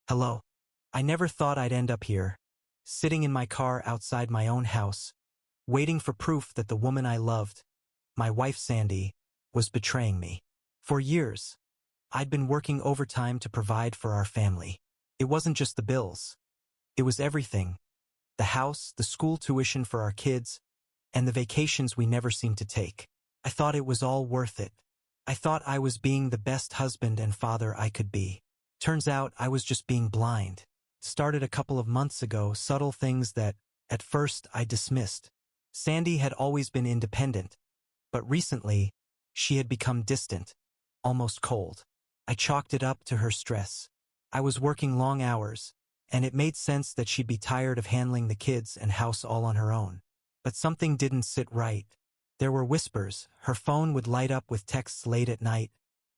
Hello. I never thought I'd end up here, sitting in my car outside my own house, waiting for proof that the woman I loved, my wife Sandy, was betraying me. For years, I'd been working overtime to provide for our family. It wasn't just the bills. It was everything. The house, the school tuition for our kids, and the vacations we never seemed to take. I thought it was all worth it. I thought I was being the best husband and father I could be. Turns out I was just being blind. Started a couple of months ago, subtle things that, at first, I dismissed. Sandy had always been independent, but recently, she had become distant, almost cold. I chalked it up to her stress. I was working long hours, and it made sense that she'd be tired of handling the kids and house all on her own. But something didn't sit right. There were whispers, her phone would light up with texts late at night,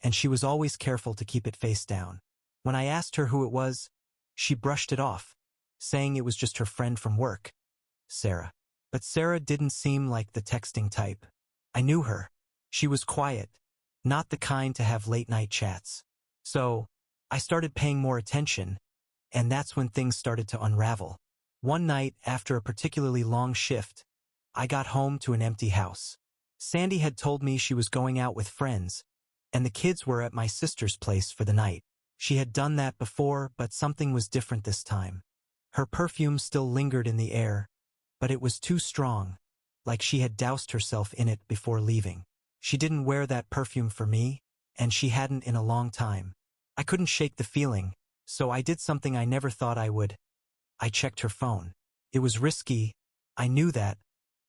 and she was always careful to keep it face down. When I asked her who it was, she brushed it off, saying it was just her friend from work, Sarah. But Sarah didn't seem like the texting type. I knew her. She was quiet, not the kind to have late-night chats. So, I started paying more attention, and that's when things started to unravel. One night, after a particularly long shift, I got home to an empty house. Sandy had told me she was going out with friends, and the kids were at my sister's place for the night. She had done that before, but something was different this time. Her perfume still lingered in the air, but it was too strong, like she had doused herself in it before leaving. She didn't wear that perfume for me, and she hadn't in a long time. I couldn't shake the feeling, so I did something I never thought I would. I checked her phone. It was risky, I knew that,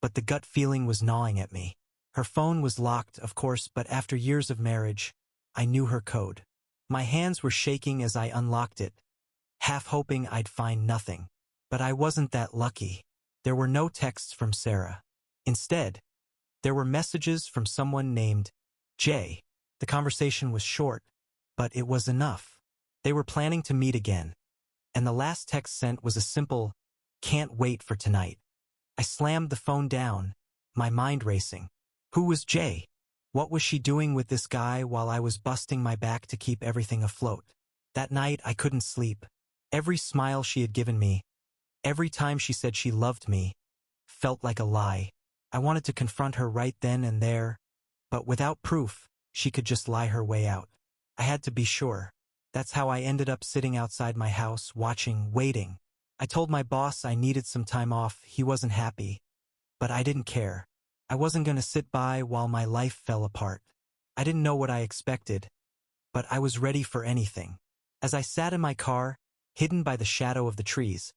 but the gut feeling was gnawing at me. Her phone was locked, of course, but after years of marriage, I knew her code. My hands were shaking as I unlocked it, half hoping I'd find nothing. But I wasn't that lucky. There were no texts from Sarah. Instead, there were messages from someone named Jay. The conversation was short, but it was enough. They were planning to meet again, and the last text sent was a simple, "Can't wait for tonight." I slammed the phone down, my mind racing. Who was Jay? What was she doing with this guy while I was busting my back to keep everything afloat? That night I couldn't sleep. Every smile she had given me, every time she said she loved me, felt like a lie. I wanted to confront her right then and there, but without proof, she could just lie her way out. I had to be sure. That's how I ended up sitting outside my house, watching, waiting. I told my boss I needed some time off. He wasn't happy, but I didn't care. I wasn't going to sit by while my life fell apart. I didn't know what I expected, but I was ready for anything. As I sat in my car, hidden by the shadow of the trees,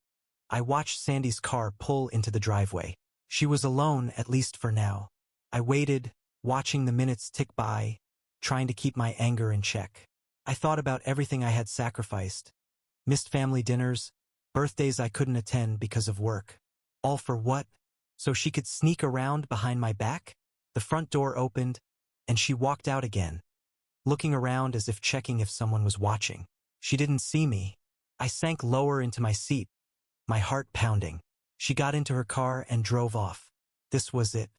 I watched Sandy's car pull into the driveway. She was alone, at least for now. I waited, watching the minutes tick by, trying to keep my anger in check. I thought about everything I had sacrificed. Missed family dinners, birthdays I couldn't attend because of work. All for what? So she could sneak around behind my back? The front door opened, and she walked out again, looking around as if checking if someone was watching. She didn't see me. I sank lower into my seat, my heart pounding. She got into her car and drove off. This was it.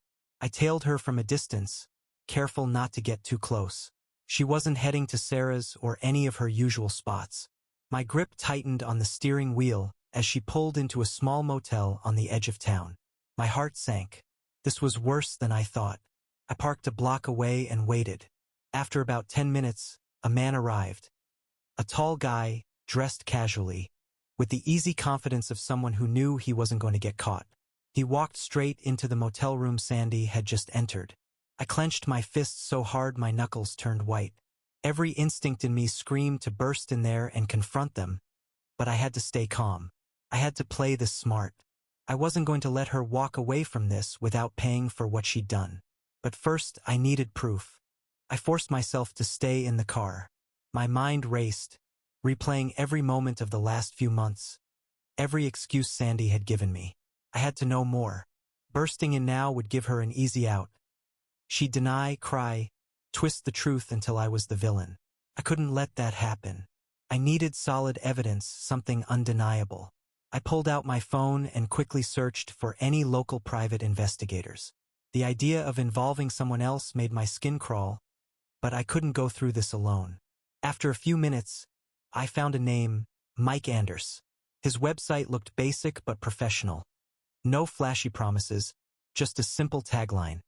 I tailed her from a distance, careful not to get too close. She wasn't heading to Sarah's or any of her usual spots. My grip tightened on the steering wheel as she pulled into a small motel on the edge of town. My heart sank. This was worse than I thought. I parked a block away and waited. After about 10 minutes, a man arrived. A tall guy, dressed casually, with the easy confidence of someone who knew he wasn't going to get caught. He walked straight into the motel room Sandy had just entered. I clenched my fists so hard my knuckles turned white. Every instinct in me screamed to burst in there and confront them, but I had to stay calm. I had to play this smart. I wasn't going to let her walk away from this without paying for what she'd done. But first, I needed proof. I forced myself to stay in the car. My mind raced, replaying every moment of the last few months, every excuse Sandy had given me. I had to know more. Bursting in now would give her an easy out. She'd deny, cry, twist the truth until I was the villain. I couldn't let that happen. I needed solid evidence, something undeniable. I pulled out my phone and quickly searched for any local private investigators. The idea of involving someone else made my skin crawl, but I couldn't go through this alone. After a few minutes, I found a name, Mike Anders. His website looked basic but professional. No flashy promises, just a simple tagline.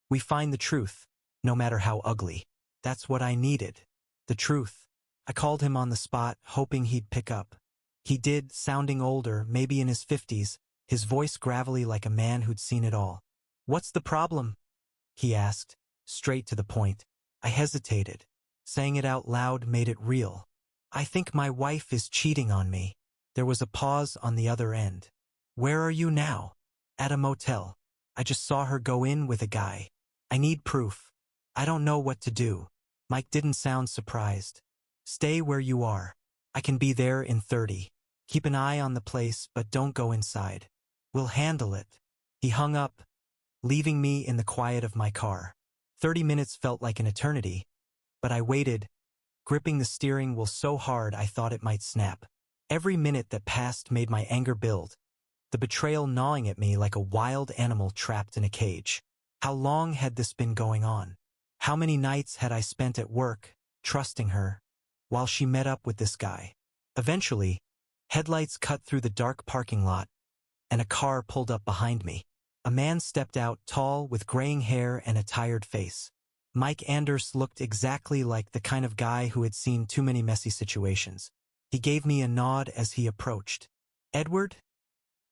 We find the truth, no matter how ugly. That's what I needed. The truth. I called him on the spot, hoping he'd pick up. He did, sounding older, maybe in his 50s, his voice gravelly like a man who'd seen it all. "What's the problem?" he asked, straight to the point. I hesitated. Saying it out loud made it real. "I think my wife is cheating on me." There was a pause on the other end. "Where are you now?" "At a motel. I just saw her go in with a guy. I need proof. I don't know what to do." Mike didn't sound surprised. "Stay where you are. I can be there in 30. Keep an eye on the place, but don't go inside. We'll handle it." He hung up, leaving me in the quiet of my car. 30 minutes felt like an eternity, but I waited, gripping the steering wheel so hard I thought it might snap. Every minute that passed made my anger build, the betrayal gnawing at me like a wild animal trapped in a cage. How long had this been going on? How many nights had I spent at work, trusting her, while she met up with this guy? Eventually, headlights cut through the dark parking lot, and a car pulled up behind me. A man stepped out, tall, with graying hair and a tired face. Mike Anders looked exactly like the kind of guy who had seen too many messy situations. He gave me a nod as he approached. "Edward?"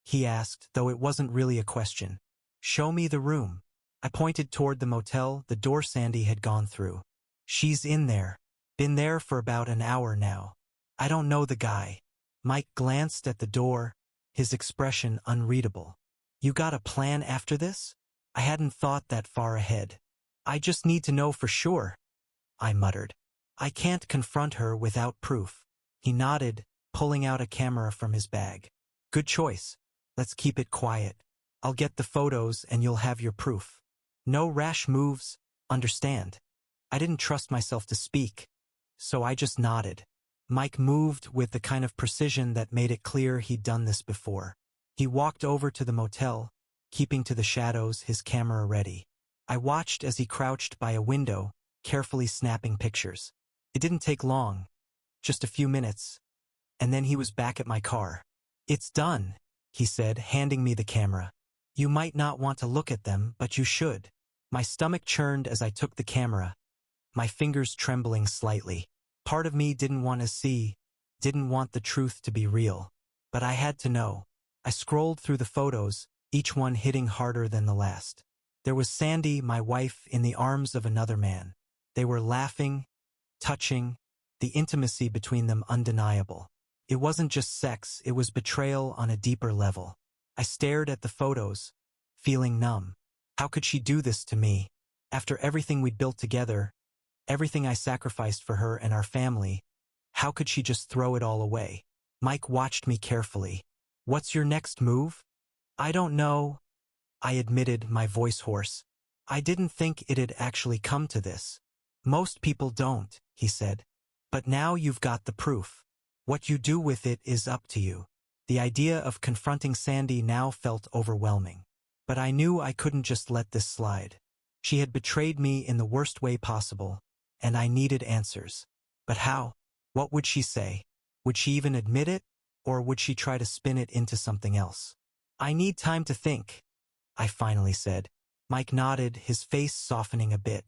he asked, though it wasn't really a question. "Show me the room." I pointed toward the motel, the door Sandy had gone through. "She's in there. Been there for about an hour now. I don't know the guy." Mike glanced at the door, his expression unreadable. "You got a plan after this?" I hadn't thought that far ahead. "I just need to know for sure," I muttered. "I can't confront her without proof." He nodded, pulling out a camera from his bag. "Good choice. Let's keep it quiet. I'll get the photos and you'll have your proof. No rash moves, understand?" I didn't trust myself to speak, so I just nodded. Mike moved with the kind of precision that made it clear he'd done this before. He walked over to the motel, keeping to the shadows, his camera ready. I watched as he crouched by a window, carefully snapping pictures. It didn't take long, just a few minutes, and then he was back at my car. "It's done," he said, handing me the camera. "You might not want to look at them, but you should." My stomach churned as I took the camera, my fingers trembling slightly. Part of me didn't want to see, didn't want the truth to be real, but I had to know. I scrolled through the photos, each one hitting harder than the last. There was Sandy, my wife, in the arms of another man. They were laughing, touching, the intimacy between them undeniable. It wasn't just sex, it was betrayal on a deeper level. I stared at the photos, feeling numb. How could she do this to me? After everything we'd built together, everything I sacrificed for her and our family, how could she just throw it all away? Mike watched me carefully. "What's your next move?" "I don't know," I admitted, my voice hoarse. "I didn't think it'd actually come to this." "Most people don't," he said. "But now you've got the proof. What you do with it is up to you." The idea of confronting Sandy now felt overwhelming. But I knew I couldn't just let this slide. She had betrayed me in the worst way possible, and I needed answers. But how? What would she say? Would she even admit it? Or would she try to spin it into something else? "I need time to think," I finally said. Mike nodded, his face softening a bit.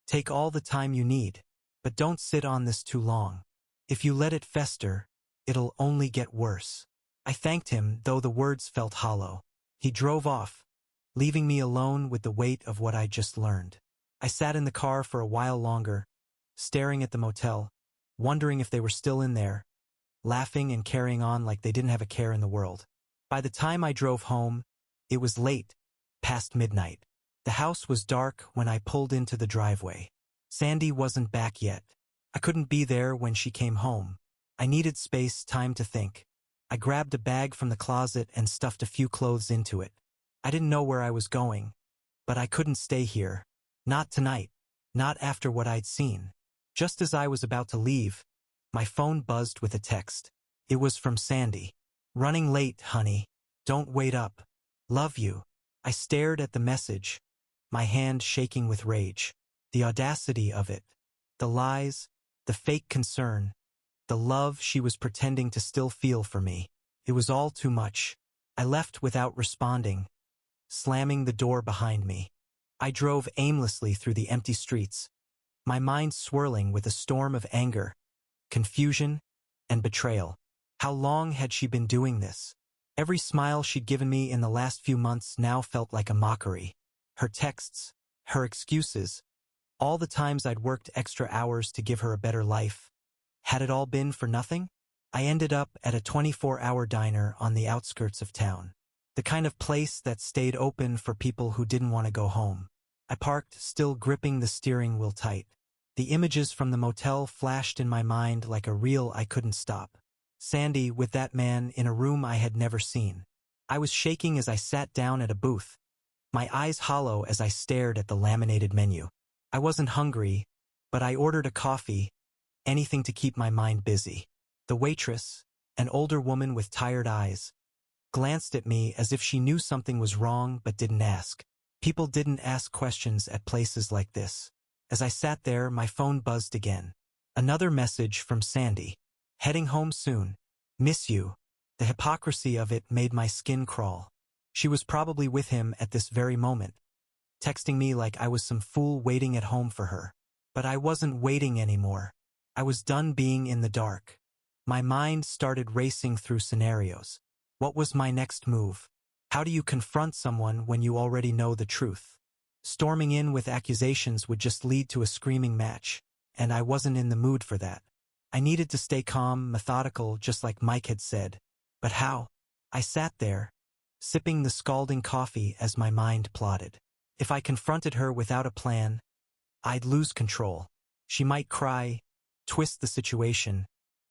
"Take all the time you need, but don't sit on this too long. If you let it fester, it'll only get worse." I thanked him, though the words felt hollow. He drove off, leaving me alone with the weight of what I'd just learned. I sat in the car for a while longer, staring at the motel, wondering if they were still in there, laughing and carrying on like they didn't have a care in the world. By the time I drove home, it was late, past midnight. The house was dark when I pulled into the driveway. Sandy wasn't back yet. I couldn't be there when she came home. I needed space, time to think. I grabbed a bag from the closet and stuffed a few clothes into it. I didn't know where I was going, but I couldn't stay here. Not tonight. Not after what I'd seen. Just as I was about to leave, my phone buzzed with a text. It was from Sandy. "Running late, honey. Don't wait up. Love you." I stared at the message, my hand shaking with rage. The audacity of it. The lies, the fake concern, the love she was pretending to still feel for me. It was all too much. I left without responding, slamming the door behind me. I drove aimlessly through the empty streets, my mind swirling with a storm of anger, confusion, and betrayal. How long had she been doing this? Every smile she'd given me in the last few months now felt like a mockery. Her texts, her excuses, all the times I'd worked extra hours to give her a better life. Had it all been for nothing? I ended up at a 24-hour diner on the outskirts of town. The kind of place that stayed open for people who didn't want to go home. I parked, still gripping the steering wheel tight. The images from the motel flashed in my mind like a reel I couldn't stop. Sandy with that man in a room I had never seen. I was shaking as I sat down at a booth, my eyes hollow as I stared at the laminated menu. I wasn't hungry, but I ordered a coffee, anything to keep my mind busy. The waitress, an older woman with tired eyes, glanced at me as if she knew something was wrong but didn't ask. People didn't ask questions at places like this. As I sat there, my phone buzzed again. Another message from Sandy. Heading home soon. Miss you. The hypocrisy of it made my skin crawl. She was probably with him at this very moment, texting me like I was some fool waiting at home for her. But I wasn't waiting anymore. I was done being in the dark. My mind started racing through scenarios. What was my next move? How do you confront someone when you already know the truth? Storming in with accusations would just lead to a screaming match, and I wasn't in the mood for that. I needed to stay calm, methodical, just like Mike had said. But how? I sat there, sipping the scalding coffee as my mind plotted. If I confronted her without a plan, I'd lose control. She might cry, twist the situation,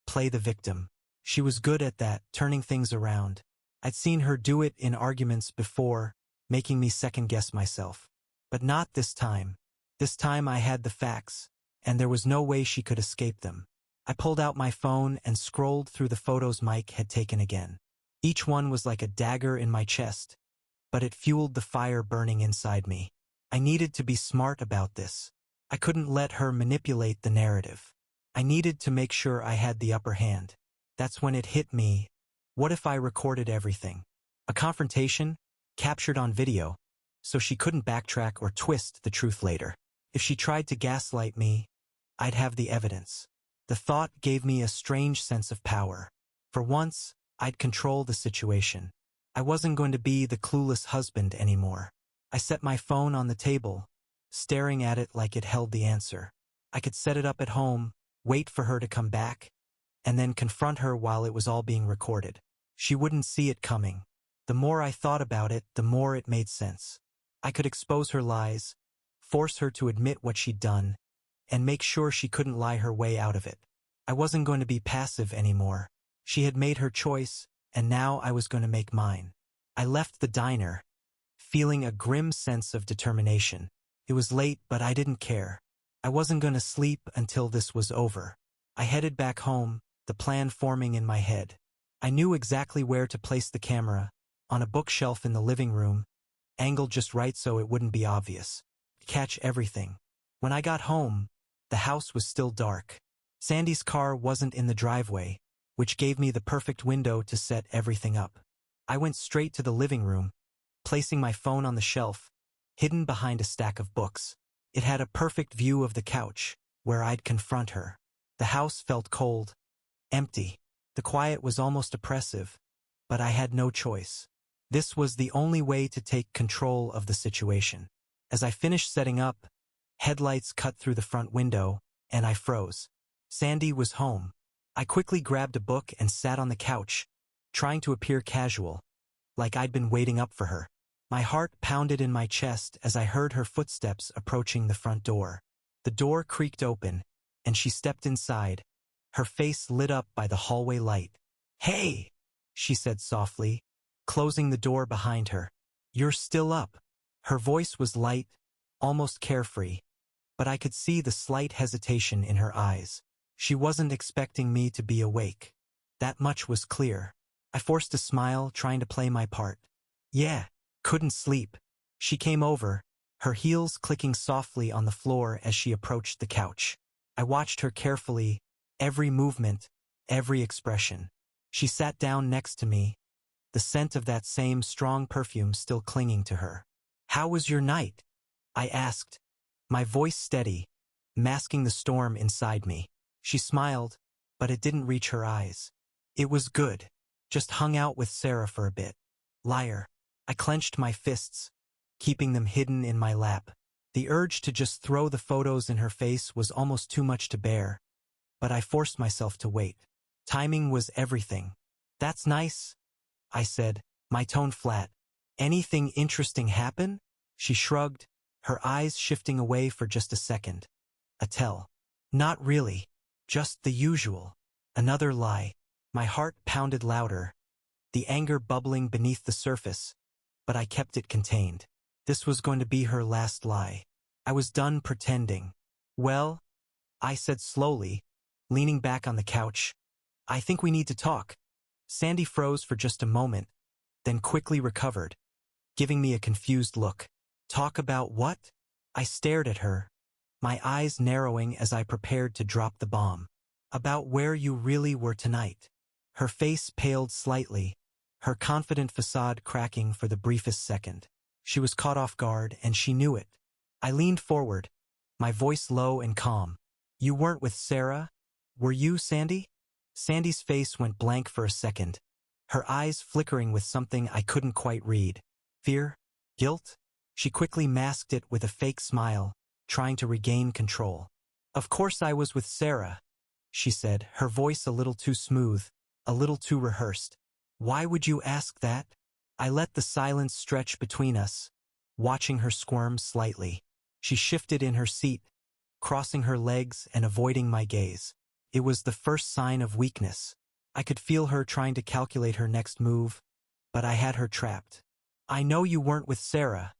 play the victim. She was good at that, turning things around. I'd seen her do it in arguments before, making me second-guess myself. But not this time. This time I had the facts, and there was no way she could escape them. I pulled out my phone and scrolled through the photos Mike had taken again. Each one was like a dagger in my chest, but it fueled the fire burning inside me. I needed to be smart about this. I couldn't let her manipulate the narrative. I needed to make sure I had the upper hand. That's when it hit me. What if I recorded everything? A confrontation, captured on video, so she couldn't backtrack or twist the truth later. If she tried to gaslight me, I'd have the evidence. The thought gave me a strange sense of power. For once, I'd control the situation. I wasn't going to be the clueless husband anymore. I set my phone on the table, staring at it like it held the answer. I could set it up at home, wait for her to come back, and then confront her while it was all being recorded. She wouldn't see it coming. The more I thought about it, the more it made sense. I could expose her lies, force her to admit what she'd done, and make sure she couldn't lie her way out of it. I wasn't going to be passive anymore. She had made her choice, and now I was going to make mine. I left the diner, feeling a grim sense of determination. It was late, but I didn't care. I wasn't going to sleep until this was over. I headed back home, the plan forming in my head. I knew exactly where to place the camera, on a bookshelf in the living room, angled just right so it wouldn't be obvious. Catch everything. When I got home, the house was still dark. Sandy's car wasn't in the driveway, which gave me the perfect window to set everything up. I went straight to the living room, placing my phone on the shelf, hidden behind a stack of books. It had a perfect view of the couch, where I'd confront her. The house felt cold, empty. The quiet was almost oppressive, but I had no choice. This was the only way to take control of the situation. As I finished setting up, headlights cut through the front window, and I froze. Sandy was home. I quickly grabbed a book and sat on the couch, trying to appear casual, like I'd been waiting up for her. My heart pounded in my chest as I heard her footsteps approaching the front door. The door creaked open, and she stepped inside, her face lit up by the hallway light. "Hey," she said softly, closing the door behind her. "You're still up." Her voice was light, almost carefree, but I could see the slight hesitation in her eyes. She wasn't expecting me to be awake. That much was clear. I forced a smile, trying to play my part. "Yeah, couldn't sleep." She came over, her heels clicking softly on the floor as she approached the couch. I watched her carefully, every movement, every expression. She sat down next to me, the scent of that same strong perfume still clinging to her. "How was your night?" I asked, my voice steady, masking the storm inside me. She smiled, but it didn't reach her eyes. "It was good. Just hung out with Sarah for a bit." Liar. I clenched my fists, keeping them hidden in my lap. The urge to just throw the photos in her face was almost too much to bear, but I forced myself to wait. Timing was everything. "That's nice," I said, my tone flat. "Anything interesting happen?" She shrugged, her eyes shifting away for just a second. A tell. "Not really. Just the usual." Another lie. My heart pounded louder, the anger bubbling beneath the surface, but I kept it contained. This was going to be her last lie. I was done pretending. "Well," I said slowly, leaning back on the couch, "I think we need to talk." Sandy froze for just a moment, then quickly recovered, giving me a confused look. "Talk about what?" I stared at her, my eyes narrowing as I prepared to drop the bomb. "About where you really were tonight." Her face paled slightly, her confident facade cracking for the briefest second. She was caught off guard, and she knew it. I leaned forward, my voice low and calm. "You weren't with Sarah? Were you, Sandy?" Sandy's face went blank for a second, her eyes flickering with something I couldn't quite read. Fear? Guilt? She quickly masked it with a fake smile, trying to regain control. "Of course I was with Sarah," she said, her voice a little too smooth, a little too rehearsed. "Why would you ask that?" I let the silence stretch between us, watching her squirm slightly. She shifted in her seat, crossing her legs and avoiding my gaze. It was the first sign of weakness. I could feel her trying to calculate her next move, but I had her trapped. "I know you weren't with Sarah,"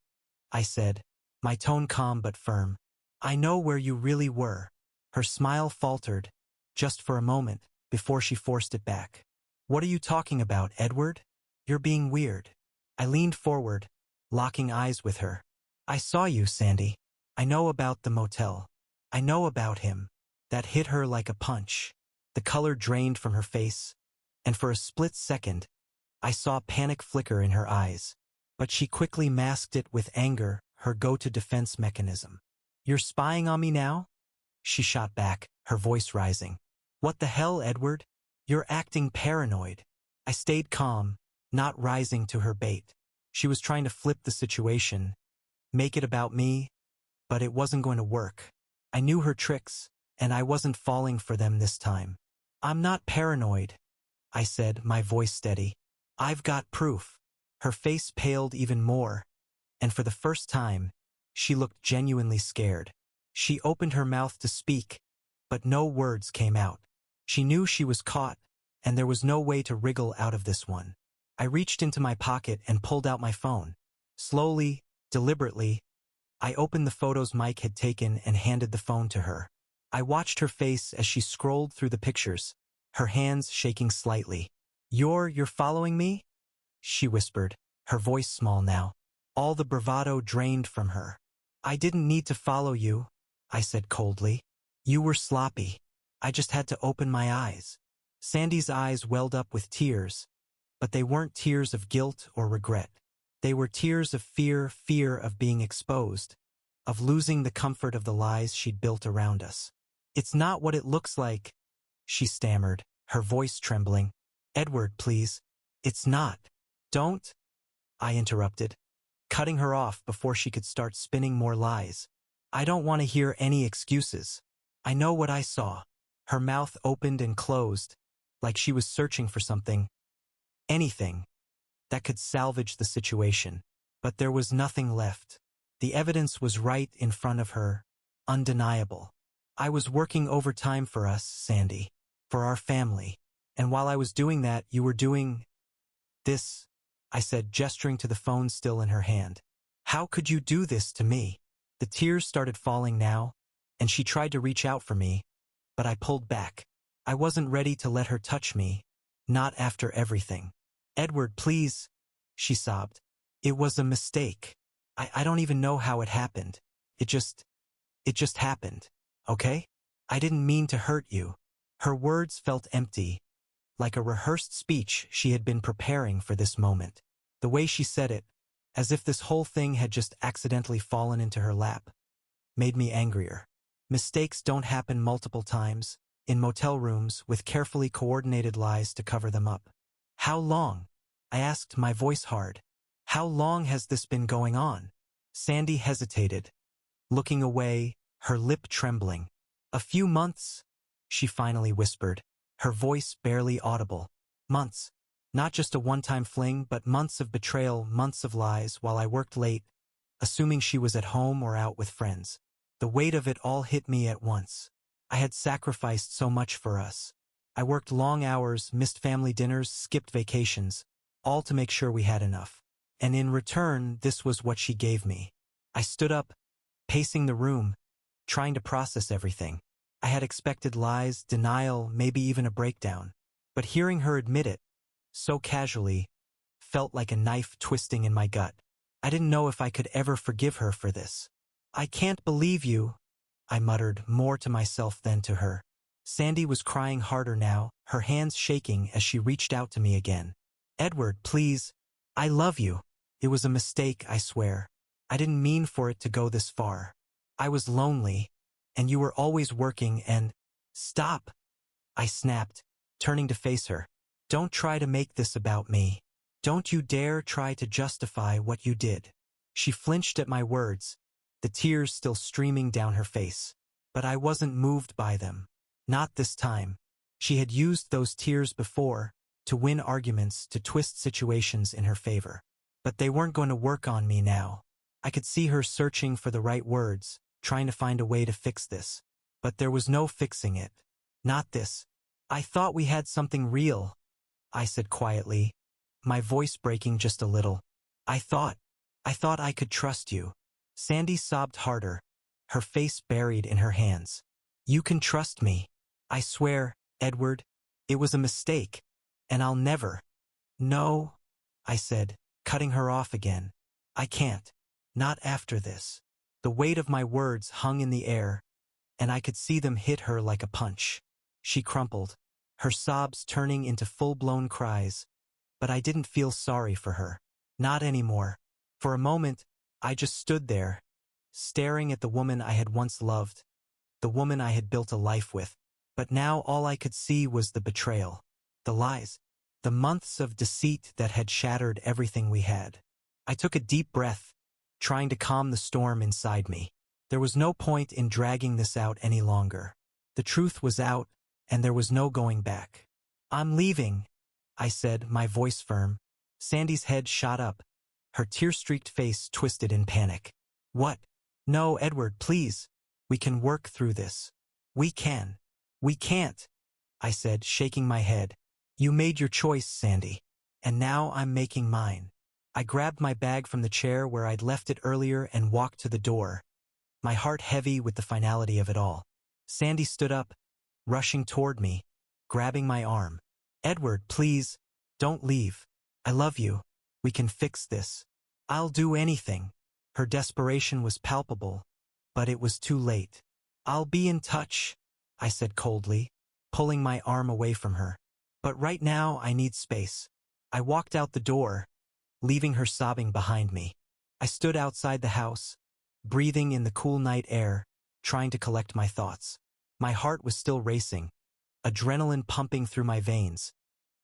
I said, my tone calm but firm. "I know where you really were." Her smile faltered, just for a moment, before she forced it back. "What are you talking about, Edward? You're being weird." I leaned forward, locking eyes with her. "I saw you, Sandy. I know about the motel. I know about him." That hit her like a punch. The color drained from her face, and for a split second, I saw panic flicker in her eyes. But she quickly masked it with anger, her go-to defense mechanism. "You're spying on me now?" She shot back, her voice rising. "What the hell, Edward? You're acting paranoid." I stayed calm, not rising to her bait. She was trying to flip the situation, make it about me, but it wasn't going to work. I knew her tricks, and I wasn't falling for them this time. "I'm not paranoid," I said, my voice steady. "I've got proof." Her face paled even more, and for the first time, she looked genuinely scared. She opened her mouth to speak, but no words came out. She knew she was caught, and there was no way to wriggle out of this one. I reached into my pocket and pulled out my phone. Slowly, deliberately, I opened the photos Mike had taken and handed the phone to her. I watched her face as she scrolled through the pictures, her hands shaking slightly. You're following me?" she whispered, her voice small now. All the bravado drained from her. "I didn't need to follow you," I said coldly. "You were sloppy. I just had to open my eyes." Sandy's eyes welled up with tears, but they weren't tears of guilt or regret. They were tears of fear of being exposed, of losing the comfort of the lies she'd built around us. "It's not what it looks like," she stammered, her voice trembling. "Edward, please. It's not." "Don't," I interrupted, cutting her off before she could start spinning more lies. "I don't want to hear any excuses. I know what I saw." Her mouth opened and closed, like she was searching for something, anything, that could salvage the situation. But there was nothing left. The evidence was right in front of her, undeniable. "I was working overtime for us, Sandy, for our family. And while I was doing that, you were doing this," I said, gesturing to the phone still in her hand. "How could you do this to me?" The tears started falling now, and she tried to reach out for me, but I pulled back. I wasn't ready to let her touch me, not after everything. "Edward, please," she sobbed. "It was a mistake. I don't even know how it happened. It just happened, okay? I didn't mean to hurt you." Her words felt empty, like a rehearsed speech she had been preparing for this moment. The way she said it, as if this whole thing had just accidentally fallen into her lap, made me angrier. Mistakes don't happen multiple times, in motel rooms with carefully coordinated lies to cover them up. How long? I asked, my voice hard. How long has this been going on? Sandy hesitated, looking away, her lip trembling. A few months, she finally whispered, her voice barely audible. Months. Not just a one-time fling, but months of betrayal, months of lies, while I worked late, assuming she was at home or out with friends. The weight of it all hit me at once. I had sacrificed so much for us. I worked long hours, missed family dinners, skipped vacations, all to make sure we had enough. And in return, this was what she gave me. I stood up, pacing the room, trying to process everything. I had expected lies, denial, maybe even a breakdown. But hearing her admit it, so casually, felt like a knife twisting in my gut. I didn't know if I could ever forgive her for this. I can't believe you, I muttered, more to myself than to her. Sandy was crying harder now, her hands shaking as she reached out to me again. Edward, please. I love you. It was a mistake, I swear. I didn't mean for it to go this far. I was lonely, and you were always working and… Stop, I snapped, turning to face her. Don't try to make this about me. Don't you dare try to justify what you did. She flinched at my words, the tears still streaming down her face. But I wasn't moved by them. Not this time. She had used those tears before, to win arguments, to twist situations in her favor. But they weren't going to work on me now. I could see her searching for the right words, trying to find a way to fix this. But there was no fixing it. Not this. I thought we had something real, I said quietly, my voice breaking just a little. I thought I could trust you. Sandy sobbed harder, her face buried in her hands. You can trust me. I swear, Edward, it was a mistake, and I'll never. No, I said, cutting her off again. I can't. Not after this. The weight of my words hung in the air, and I could see them hit her like a punch. She crumpled, her sobs turning into full-blown cries, but I didn't feel sorry for her. Not anymore. For a moment, I just stood there, staring at the woman I had once loved, the woman I had built a life with. But now all I could see was the betrayal, the lies, the months of deceit that had shattered everything we had. I took a deep breath, trying to calm the storm inside me. There was no point in dragging this out any longer. The truth was out, and there was no going back. I'm leaving, I said, my voice firm. Sandy's head shot up, her tear-streaked face twisted in panic. What? No, Edward, please. We can work through this. We can. We can't, I said, shaking my head. You made your choice, Sandy. And now I'm making mine. I grabbed my bag from the chair where I'd left it earlier and walked to the door, my heart heavy with the finality of it all. Sandy stood up, rushing toward me, grabbing my arm. Edward, please, don't leave. I love you. We can fix this. I'll do anything. Her desperation was palpable, but it was too late. I'll be in touch, I said coldly, pulling my arm away from her. But right now I need space. I walked out the door, leaving her sobbing behind me. I stood outside the house, breathing in the cool night air, trying to collect my thoughts. My heart was still racing, adrenaline pumping through my veins.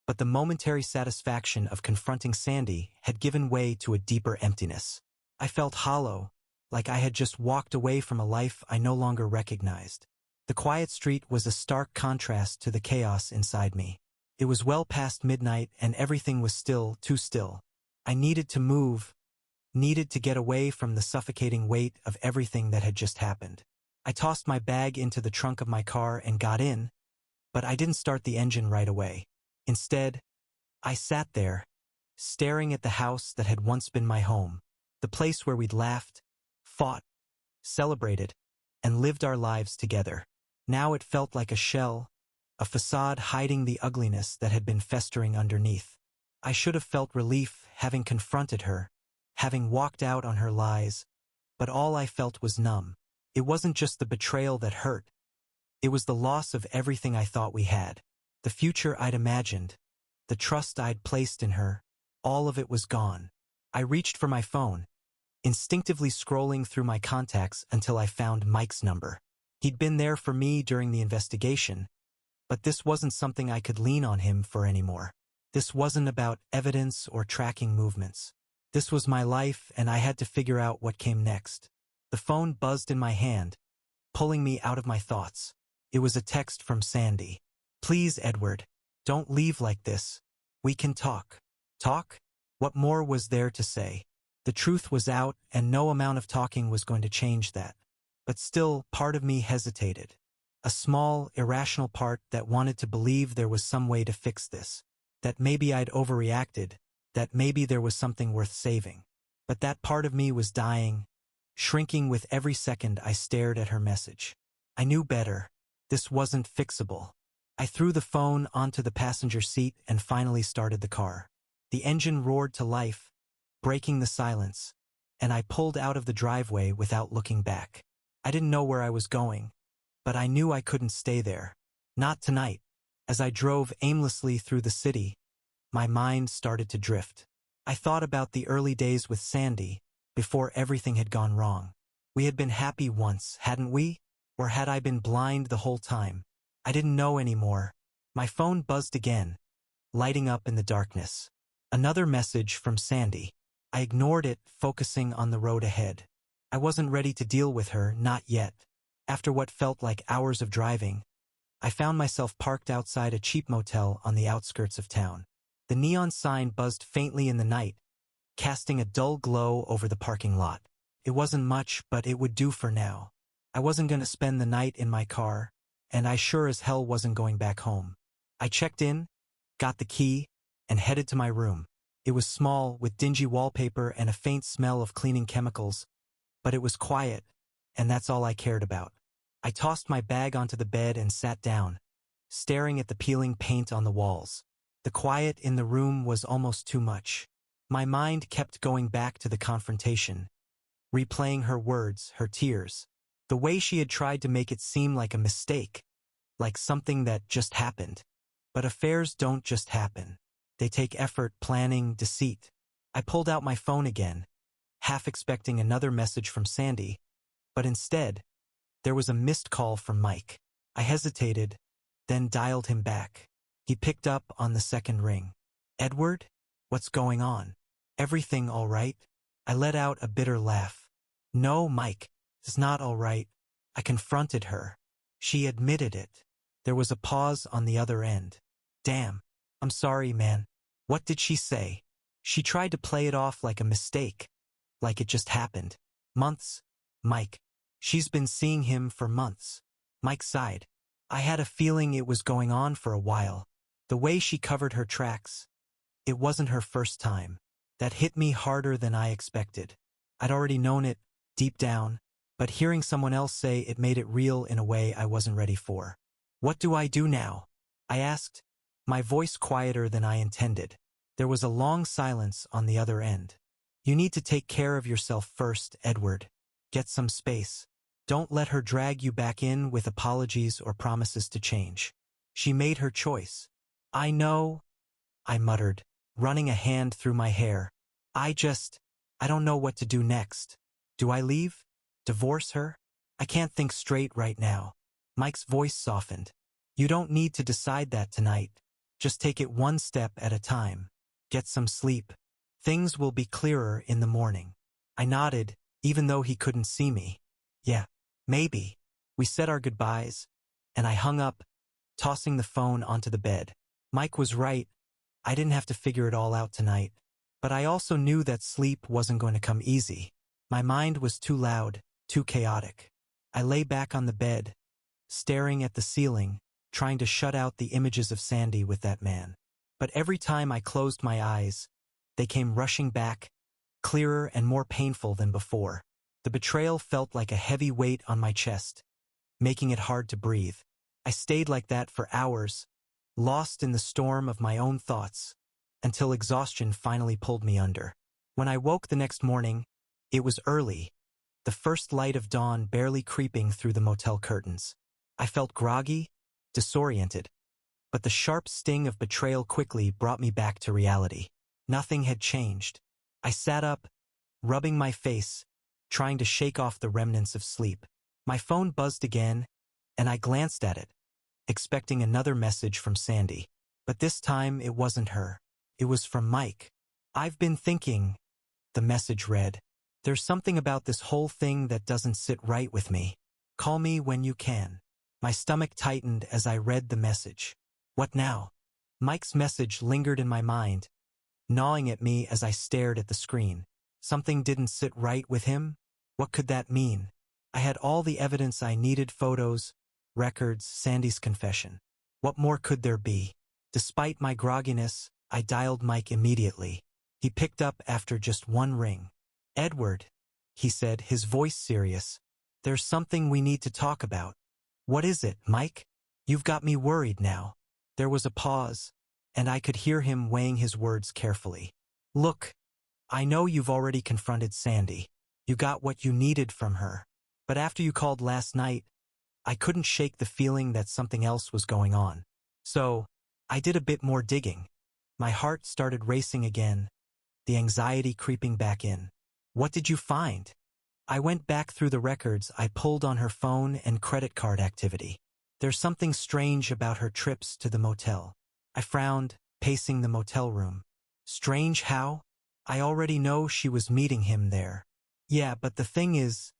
But the momentary satisfaction of confronting Sandy had given way to a deeper emptiness. I felt hollow, like I had just walked away from a life I no longer recognized. The quiet street was a stark contrast to the chaos inside me. It was well past midnight and everything was still, too still. I needed to move, needed to get away from the suffocating weight of everything that had just happened. I tossed my bag into the trunk of my car and got in, but I didn't start the engine right away. Instead, I sat there, staring at the house that had once been my home, the place where we'd laughed, fought, celebrated, and lived our lives together. Now it felt like a shell, a facade hiding the ugliness that had been festering underneath. I should have felt relief having confronted her, having walked out on her lies, but all I felt was numb. It wasn't just the betrayal that hurt. It was the loss of everything I thought we had. The future I'd imagined, the trust I'd placed in her, all of it was gone. I reached for my phone, instinctively scrolling through my contacts until I found Mike's number. He'd been there for me during the investigation, but this wasn't something I could lean on him for anymore. This wasn't about evidence or tracking movements. This was my life, and I had to figure out what came next. The phone buzzed in my hand, pulling me out of my thoughts. It was a text from Sandy. "Please, Edward, don't leave like this. We can talk." Talk? What more was there to say? The truth was out, and no amount of talking was going to change that. But still, part of me hesitated. A small, irrational part that wanted to believe there was some way to fix this. That maybe I'd overreacted, that maybe there was something worth saving. But that part of me was dying, shrinking with every second I stared at her message. I knew better. This wasn't fixable. I threw the phone onto the passenger seat and finally started the car. The engine roared to life, breaking the silence, and I pulled out of the driveway without looking back. I didn't know where I was going, but I knew I couldn't stay there. Not tonight. As I drove aimlessly through the city, my mind started to drift. I thought about the early days with Sandy, before everything had gone wrong. We had been happy once, hadn't we? Or had I been blind the whole time? I didn't know anymore. My phone buzzed again, lighting up in the darkness. Another message from Sandy. I ignored it, focusing on the road ahead. I wasn't ready to deal with her, not yet. After what felt like hours of driving, I found myself parked outside a cheap motel on the outskirts of town. The neon sign buzzed faintly in the night, casting a dull glow over the parking lot. It wasn't much, but it would do for now. I wasn't going to spend the night in my car, and I sure as hell wasn't going back home. I checked in, got the key, and headed to my room. It was small, with dingy wallpaper and a faint smell of cleaning chemicals, but it was quiet, and that's all I cared about. I tossed my bag onto the bed and sat down, staring at the peeling paint on the walls. The quiet in the room was almost too much. My mind kept going back to the confrontation, replaying her words, her tears, the way she had tried to make it seem like a mistake, like something that just happened. But affairs don't just happen. They take effort, planning, deceit. I pulled out my phone again, half expecting another message from Sandy, but instead, there was a missed call from Mike. I hesitated, then dialed him back. He picked up on the second ring. "Edward? What's going on? Everything all right?" I let out a bitter laugh. "No, Mike, it's not all right." I confronted her. She admitted it. There was a pause on the other end. "Damn. I'm sorry, man." "What did she say?" She tried to play it off like a mistake, like it just happened. "Months, Mike. She's been seeing him for months." Mike sighed. I had a feeling it was going on for a while. The way she covered her tracks. It wasn't her first time. That hit me harder than I expected. I'd already known it, deep down, but hearing someone else say it made it real in a way I wasn't ready for. "What do I do now?" I asked, my voice quieter than I intended. There was a long silence on the other end. "You need to take care of yourself first, Edward. Get some space. Don't let her drag you back in with apologies or promises to change. She made her choice." "I know," I muttered, running a hand through my hair. I don't know what to do next. Do I leave? Divorce her? I can't think straight right now." Mike's voice softened. "You don't need to decide that tonight. Just take it one step at a time. Get some sleep. Things will be clearer in the morning." I nodded, even though he couldn't see me. "Yeah, maybe." We said our goodbyes, and I hung up, tossing the phone onto the bed. Mike was right. I didn't have to figure it all out tonight. But I also knew that sleep wasn't going to come easy. My mind was too loud, too chaotic. I lay back on the bed, staring at the ceiling, trying to shut out the images of Sandy with that man. But every time I closed my eyes, they came rushing back, clearer and more painful than before. The betrayal felt like a heavy weight on my chest, making it hard to breathe. I stayed like that for hours, lost in the storm of my own thoughts, until exhaustion finally pulled me under. When I woke the next morning, it was early, the first light of dawn barely creeping through the motel curtains. I felt groggy, disoriented, But the sharp sting of betrayal quickly brought me back to reality. Nothing had changed. I sat up, rubbing my face, trying to shake off the remnants of sleep. My phone buzzed again, and I glanced at it, expecting another message from Sandy. But this time it wasn't her. It was from Mike. "I've been thinking," the message read. "There's something about this whole thing that doesn't sit right with me. Call me when you can." My stomach tightened as I read the message. What now? Mike's message lingered in my mind, gnawing at me as I stared at the screen. Something didn't sit right with him? What could that mean? I had all the evidence I needed: photos, records, Sandy's confession. What more could there be? Despite my grogginess, I dialed Mike immediately. He picked up after just one ring. "Edward," he said, his voice serious. "There's something we need to talk about." "What is it, Mike? You've got me worried now." There was a pause, and I could hear him weighing his words carefully. "Look, I know you've already confronted Sandy. You got what you needed from her. But after you called last night, I couldn't shake the feeling that something else was going on. So, I did a bit more digging." My heart started racing again, the anxiety creeping back in. "What did you find?" I went back through the records. I pulled on her phone and credit card activity. There's something strange about her trips to the motel. I frowned, pacing the motel room. Strange how? I already know she was meeting him there. Yeah, but the thing is,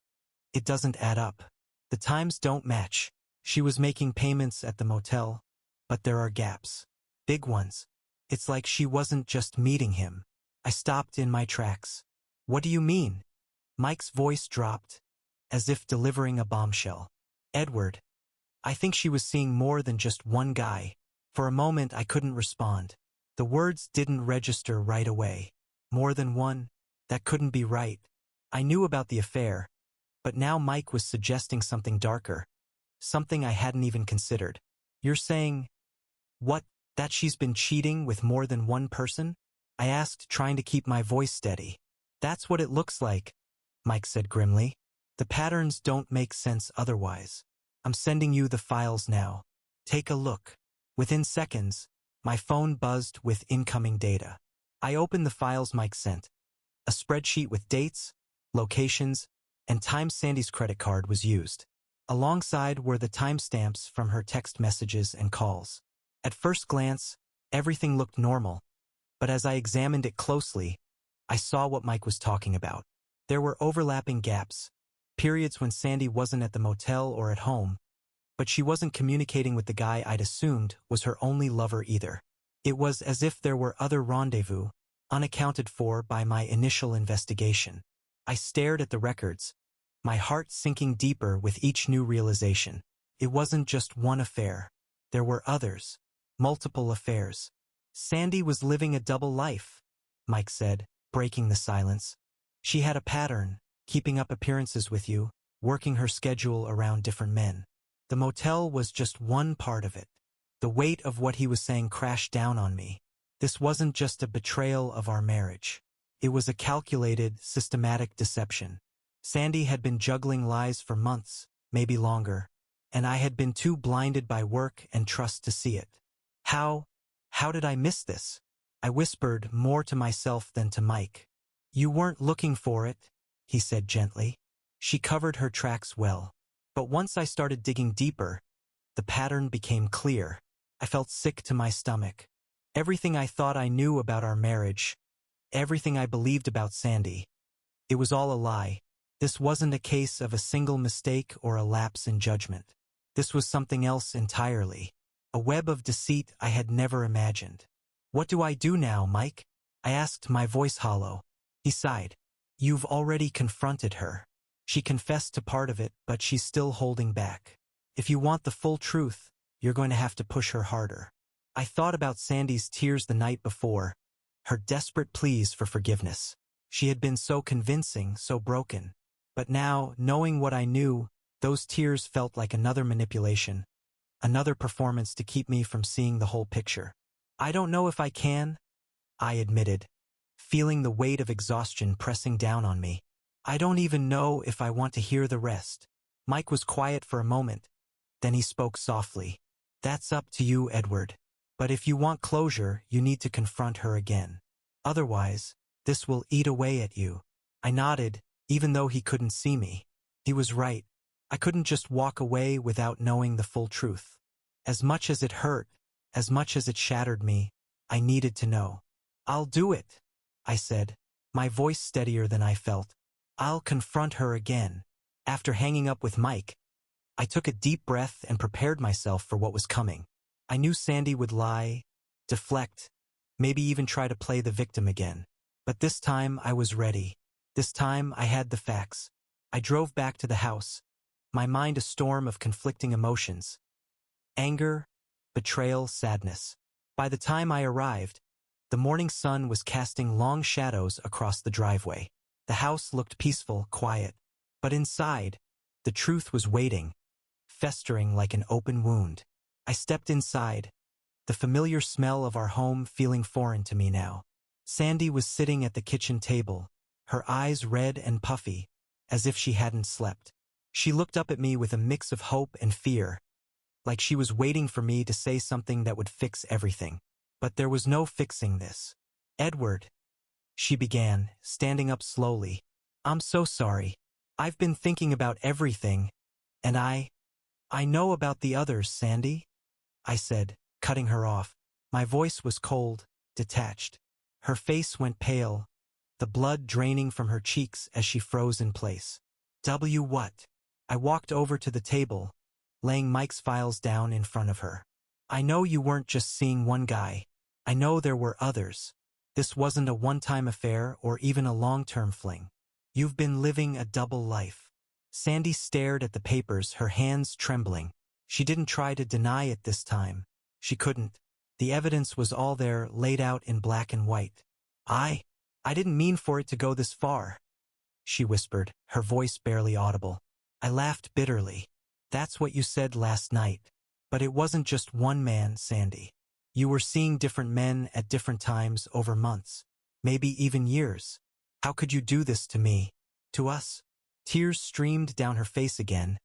it doesn't add up. The times don't match. She was making payments at the motel, but there are gaps. Big ones. It's like she wasn't just meeting him. I stopped in my tracks. "What do you mean?" Mike's voice dropped, as if delivering a bombshell. "Edward, I think she was seeing more than just one guy." For a moment I couldn't respond. The words didn't register right away. More than one? That couldn't be right. I knew about the affair, but now Mike was suggesting something darker, something I hadn't even considered. "You're saying, what, that she's been cheating with more than one person?" I asked, trying to keep my voice steady. "That's what it looks like," Mike said grimly. "The patterns don't make sense otherwise. I'm sending you the files now. Take a look." Within seconds, my phone buzzed with incoming data. I opened the files Mike sent. A spreadsheet with dates, locations, and times Sandy's credit card was used. Alongside were the timestamps from her text messages and calls. At first glance, everything looked normal, but as I examined it closely, I saw what Mike was talking about. There were overlapping gaps, periods when Sandy wasn't at the motel or at home, but she wasn't communicating with the guy I'd assumed was her only lover either. It was as if there were other rendezvous, unaccounted for by my initial investigation. I stared at the records, my heart sinking deeper with each new realization. It wasn't just one affair. There were others, multiple affairs. "Sandy was living a double life," Mike said, breaking the silence. "She had a pattern, keeping up appearances with you, working her schedule around different men. The motel was just one part of it." The weight of what he was saying crashed down on me. This wasn't just a betrayal of our marriage. It was a calculated, systematic deception. Sandy had been juggling lies for months, maybe longer, and I had been too blinded by work and trust to see it. How did I miss this? I whispered, more to myself than to Mike. "You weren't looking for it," he said gently. She covered her tracks well. But once I started digging deeper, the pattern became clear. I felt sick to my stomach. Everything I thought I knew about our marriage, everything I believed about Sandy, it was all a lie. This wasn't a case of a single mistake or a lapse in judgment. This was something else entirely. A web of deceit I had never imagined. "What do I do now, Mike?" I asked, my voice hollow. He sighed. "You've already confronted her. She confessed to part of it, but she's still holding back. If you want the full truth, you're going to have to push her harder." I thought about Sandy's tears the night before, her desperate pleas for forgiveness. She had been so convincing, so broken. But now, knowing what I knew, those tears felt like another manipulation, another performance to keep me from seeing the whole picture. "I don't know if I can," I admitted, feeling the weight of exhaustion pressing down on me. "I don't even know if I want to hear the rest." Mike was quiet for a moment, then he spoke softly. "That's up to you, Edward. But if you want closure, you need to confront her again. Otherwise, this will eat away at you. I nodded, even though he couldn't see me. He was right. I couldn't just walk away without knowing the full truth. As much as it hurt, as much as it shattered me, I needed to know. I'll do it, I said, my voice steadier than I felt. I'll confront her again. After hanging up with Mike, I took a deep breath and prepared myself for what was coming. I knew Sandy would lie, deflect, maybe even try to play the victim again. But this time I was ready. This time I had the facts. I drove back to the house, my mind a storm of conflicting emotions. Anger, betrayal, sadness. By the time I arrived, the morning sun was casting long shadows across the driveway. The house looked peaceful, quiet. But inside, the truth was waiting, festering like an open wound. I stepped inside, the familiar smell of our home feeling foreign to me now. Sandy was sitting at the kitchen table, her eyes red and puffy, as if she hadn't slept. She looked up at me with a mix of hope and fear, like she was waiting for me to say something that would fix everything. But there was no fixing this. Edward, she began, standing up slowly. I'm so sorry. I've been thinking about everything, and I know about the others, Sandy, I said, cutting her off. My voice was cold, detached. Her face went pale, the blood draining from her cheeks as she froze in place. What? I walked over to the table, laying Mike's files down in front of her. I know you weren't just seeing one guy. I know there were others. This wasn't a one-time affair or even a long-term fling. You've been living a double life. Sandy stared at the papers, her hands trembling. She didn't try to deny it this time. She couldn't. The evidence was all there, laid out in black and white. I didn't mean for it to go this far, she whispered, her voice barely audible. I laughed bitterly. That's what you said last night. But it wasn't just one man, Sandy. You were seeing different men at different times over months, maybe even years. How could you do this to me? To us? Tears streamed down her face again,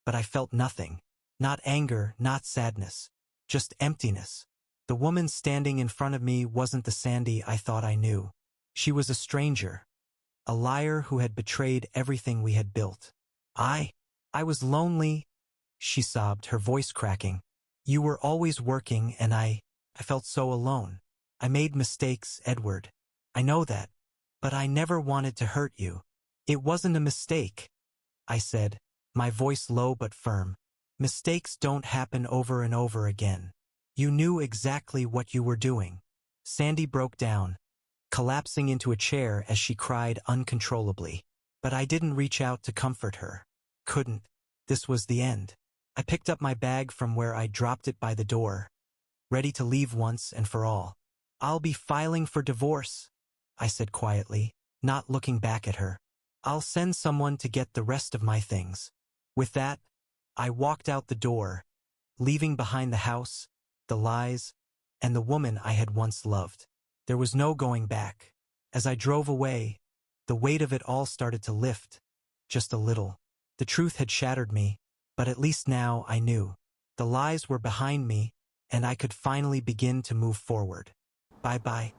but I felt nothing. Not anger, not sadness, just emptiness. The woman standing in front of me wasn't the Sandy I thought I knew. She was a stranger, a liar who had betrayed everything we had built. I was lonely, she sobbed, her voice cracking. You were always working and I felt so alone. I made mistakes, Edward. I know that. But I never wanted to hurt you. It wasn't a mistake, I said, my voice low but firm. Mistakes don't happen over and over again. You knew exactly what you were doing. Sandy broke down, collapsing into a chair as she cried uncontrollably. But I didn't reach out to comfort her. Couldn't. This was the end. I picked up my bag from where I dropped it by the door, ready to leave once and for all. I'll be filing for divorce, I said quietly, not looking back at her. I'll send someone to get the rest of my things. With that, I walked out the door, leaving behind the house, the lies, and the woman I had once loved. There was no going back. As I drove away, the weight of it all started to lift, just a little. The truth had shattered me, but at least now I knew. The lies were behind me, and I could finally begin to move forward. Bye-bye.